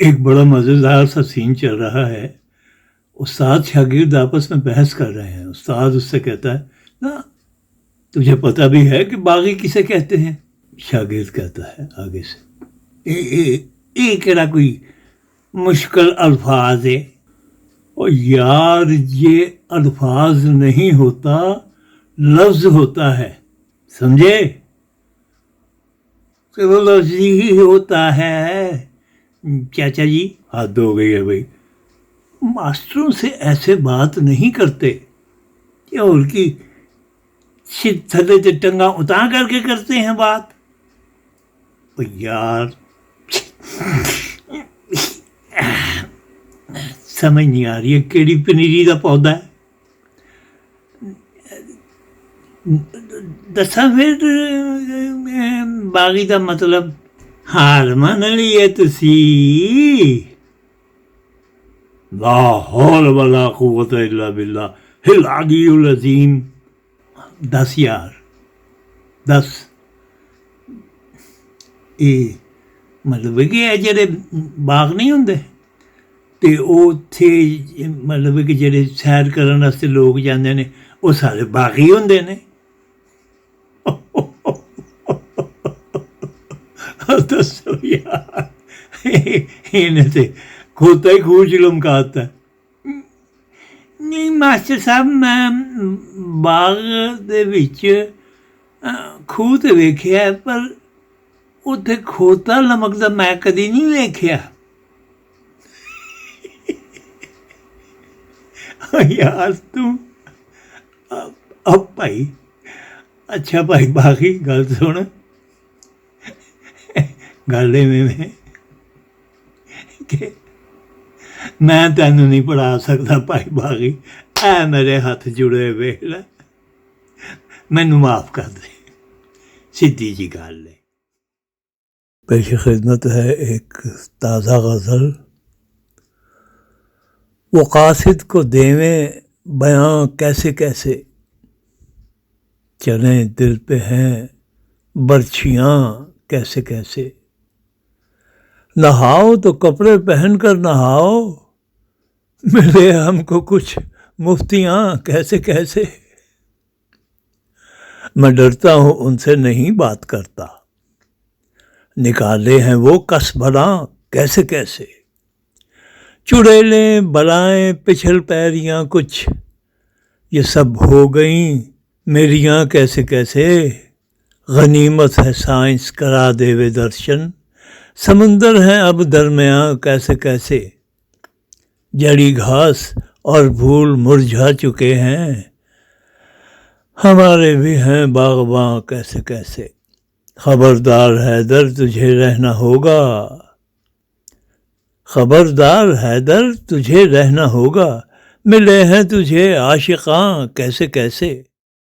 ایک بڑا مزیدار سا سین چل رہا ہے. استاد شاگرد آپس میں بحث کر رہے ہیں. استاد اس سے کہتا ہے نا تجھے پتہ بھی ہے کہ باغی کسے کہتے ہیں؟ شاگرد کہتا ہے آگے سے یہ کہنا کوئی مشکل الفاظ ہے. اور یار یہ الفاظ نہیں ہوتا، لفظ ہوتا ہے، سمجھے؟ کہ وہ لفظ ہی ہوتا ہے. چاچا جی حد ہو گئی ہے بھائی، ماسٹروں سے ایسے بات نہیں کرتے کہ ان کی تھلے سے ٹنگا اتار کر کے کرتے ہیں بات. یار سمجھ نہیں آ رہی ہے کیڑی پنیری کا پودا ہے. دساں پھر باغی کا مطلب ہار من لیے تسی. لا حول ولا قوت الا باللہ العلی العظیم. 10 یار 10 یہ مطلب کہ یہ جڑے باغ نہیں ہوندے تے او تھے مطلب کہ جڑے سیر کرن واسطے لوگ جاندے نے وہ سارے باغی ہوندے نے. دسو یار انہیں تے کھوتا ہی خوہ چ لمکاتا ہے. نہیں ماسٹر صاحب میں باغ دے وچ خوہ تے ویکھیا ہے پر اتنے کھوتا لمکدا میں کدی نہیں ویکھیا. یار تم اب بھائی اچھا بھائی باغی گل سن. گل میں کہ میں تینوں نہیں پڑھا سکتا بھائی باغی، اے میرے ہاتھ جڑے ویکھ لے، مینوں معاف کر دے. سیدھی جی گل ہے. پیش خدمت ہے ایک تازہ غزل. وہ قاصد کو دیویں بیاں کیسے کیسے، چلیں دل پہ ہیں برچھیاں کیسے کیسے. نہاؤ تو کپڑے پہن کر نہاؤ، ملے ہم کو کچھ مفتیاں کیسے کیسے. میں ڈرتا ہوں ان سے نہیں بات کرتا، نکالے ہیں وہ کس بھلا کیسے کیسے. چڑیلیں بلائیں پچھل پیریاں کچھ، یہ سب ہو گئیں میریاں کیسے کیسے. غنیمت ہے سائنس کرا دے وے درشن، سمندر ہیں اب درمیاں کیسے کیسے. جڑی گھاس اور پھول مرجھا چکے ہیں، ہمارے بھی ہیں باغباں کیسے کیسے. خبردار حیدر تجھے رہنا ہوگا، خبردار حیدر تجھے رہنا ہوگا، ملے ہیں تجھے عاشقاں کیسے کیسے.